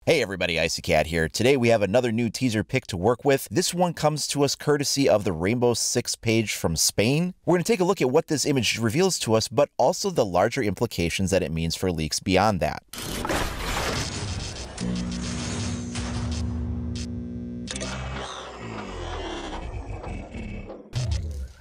Hey everybody, Icy Cat here. Today we have another new teaser pick to work with. This one comes to us courtesy of the Rainbow Six page from Spain. We're going to take a look at what this image reveals to us, but also the larger implications that it means for leaks beyond that.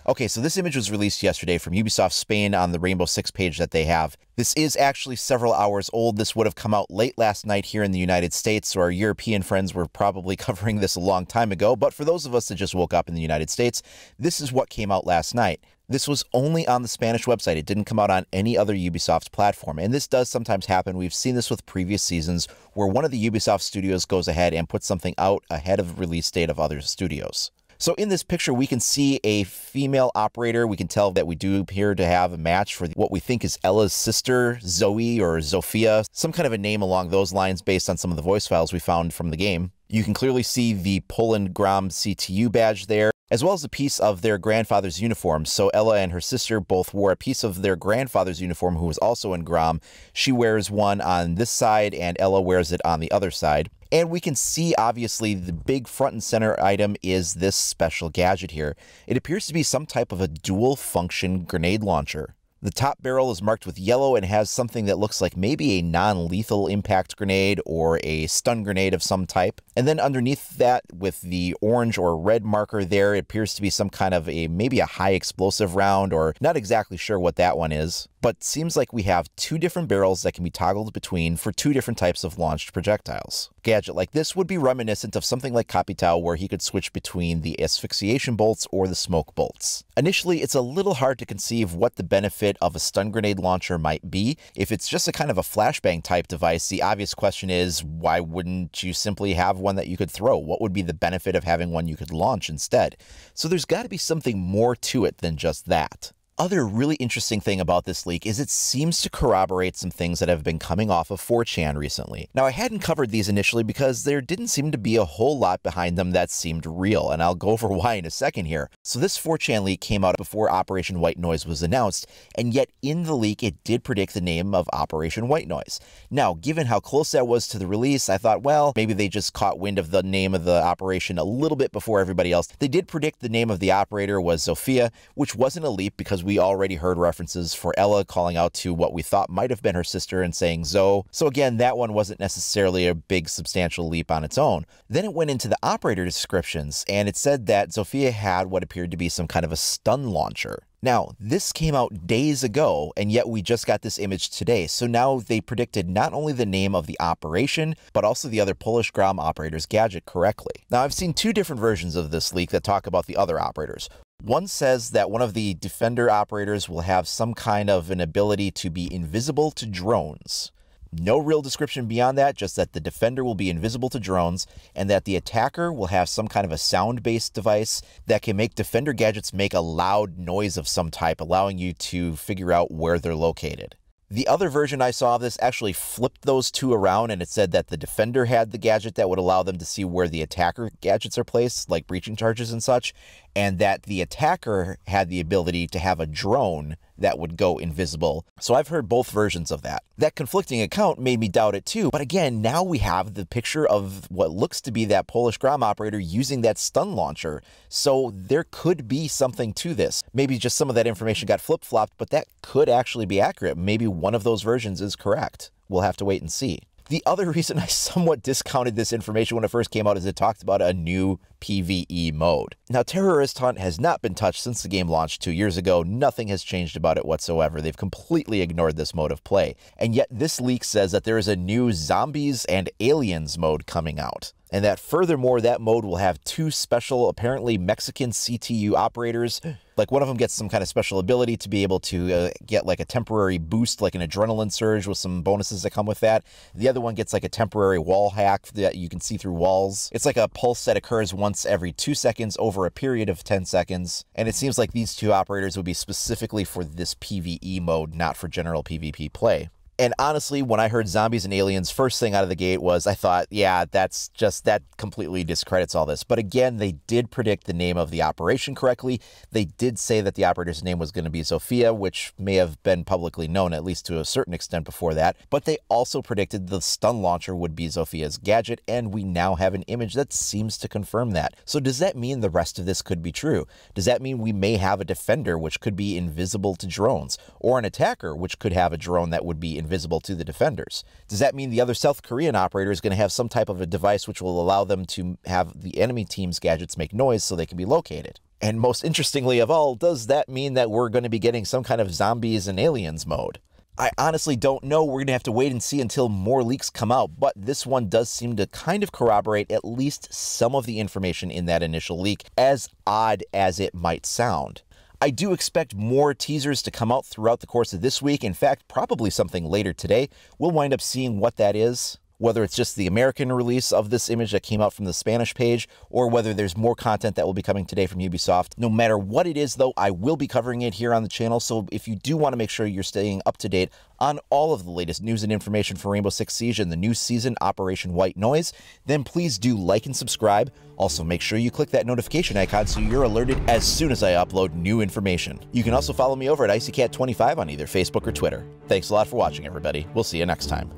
Okay, so this image was released yesterday from Ubisoft Spain on the Rainbow Six page that they have. This is actually several hours old. This would have come out late last night here in the United States, so our European friends were probably covering this a long time ago. But for those of us that just woke up in the United States, this is what came out last night. This was only on the Spanish website. It didn't come out on any other Ubisoft platform. And this does sometimes happen. We've seen this with previous seasons where one of the Ubisoft studios goes ahead and puts something out ahead of the release date of other studios. So in this picture, we can see a female operator. We can tell that we do appear to have a match for what we think is Ella's sister, Zoe or Sophia, some kind of a name along those lines based on some of the voice files we found from the game. You can clearly see the Poland Grom CTU badge there, as well as a piece of their grandfather's uniform. So Ella and her sister both wore a piece of their grandfather's uniform, who was also in Grom. She wears one on this side and Ella wears it on the other side. And we can see, obviously, the big front and center item is this special gadget here. It appears to be some type of a dual function grenade launcher. The top barrel is marked with yellow and has something that looks like maybe a non-lethal impact grenade or a stun grenade of some type. And then underneath that, with the orange or red marker there, it appears to be some kind of maybe a high explosive round, or not exactly sure what that one is. But seems like we have two different barrels that can be toggled between for two different types of launched projectiles. A gadget like this would be reminiscent of something like Capitao, where he could switch between the asphyxiation bolts or the smoke bolts. Initially, it's a little hard to conceive what the benefit of a stun grenade launcher might be. If it's just a kind of a flashbang type device, the obvious question is, why wouldn't you simply have one that you could throw? What would be the benefit of having one you could launch instead? So there's got to be something more to it than just that. Other really interesting thing about this leak is it seems to corroborate some things that have been coming off of 4chan recently. Now, I hadn't covered these initially because there didn't seem to be a whole lot behind them that seemed real, and I'll go over why in a second here. So this 4chan leak came out before Operation White Noise was announced, and yet in the leak it did predict the name of Operation White Noise. Now, given how close that was to the release, I thought, well, maybe they just caught wind of the name of the operation a little bit before everybody else. They did predict the name of the operator was Sophia, which wasn't a leap because we already heard references for Ella calling out to what we thought might have been her sister and saying Zoe. So again, that one wasn't necessarily a big substantial leap on its own. Then it went into the operator descriptions, and it said that Sophia had what appeared to be some kind of a stun launcher. Now, this came out days ago, and yet we just got this image today. So now they predicted not only the name of the operation, but also the other Polish Grom operator's gadget correctly. Now, I've seen two different versions of this leak that talk about the other operators. One says that one of the Defender operators will have some kind of an ability to be invisible to drones. No real description beyond that, just that the Defender will be invisible to drones, and that the attacker will have some kind of a sound-based device that can make Defender gadgets make a loud noise of some type, allowing you to figure out where they're located. The other version I saw of this actually flipped those two around, and it said that the Defender had the gadget that would allow them to see where the attacker gadgets are placed, like breaching charges and such, and that the attacker had the ability to have a drone that would go invisible. So I've heard both versions of that. That conflicting account made me doubt it too, but again, now we have the picture of what looks to be that Polish Grom operator using that stun launcher. So there could be something to this. Maybe just some of that information got flip-flopped, but that could actually be accurate. Maybe one of those versions is correct. We'll have to wait and see. The other reason I somewhat discounted this information when it first came out is it talked about a new PvE mode. Now, Terrorist Hunt has not been touched since the game launched 2 years ago. Nothing has changed about it whatsoever. They've completely ignored this mode of play. And yet this leak says that there is a new Zombies and Aliens mode coming out. And that furthermore, that mode will have two special, apparently Mexican CTU operators. Like one of them gets some kind of special ability to be able to get like a temporary boost, like an adrenaline surge with some bonuses that come with that. The other one gets like a temporary wall hack that you can see through walls. It's like a pulse that occurs once every 2 seconds over a period of 10 seconds. And it seems like these two operators would be specifically for this PvE mode, not for general PvP play. And honestly, when I heard zombies and aliens, first thing out of the gate was I thought, yeah, that completely discredits all this. But again, they did predict the name of the operation correctly. They did say that the operator's name was going to be Sophia, which may have been publicly known, at least to a certain extent before that. But they also predicted the stun launcher would be Sophias Gadget, and we now have an image that seems to confirm that. So does that mean the rest of this could be true? Does that mean we may have a defender which could be invisible to drones, or an attacker which could have a drone that would be invisible to the defenders? Does that mean the other South Korean operator is going to have some type of a device which will allow them to have the enemy team's gadgets make noise so they can be located? And most interestingly of all, does that mean that we're going to be getting some kind of zombies and aliens mode? I honestly don't know. We're going to have to wait and see until more leaks come out, but this one does seem to kind of corroborate at least some of the information in that initial leak, as odd as it might sound. I do expect more teasers to come out throughout the course of this week. In fact, probably something later today. We'll wind up seeing what that is, whether it's just the American release of this image that came out from the Spanish page, or whether there's more content that will be coming today from Ubisoft. No matter what it is, though, I will be covering it here on the channel, so if you do want to make sure you're staying up to date on all of the latest news and information for Rainbow Six Siege and the new season, Operation White Noise, then please do like and subscribe. Also, make sure you click that notification icon so you're alerted as soon as I upload new information. You can also follow me over at IcyCat25 on either Facebook or Twitter. Thanks a lot for watching, everybody. We'll see you next time.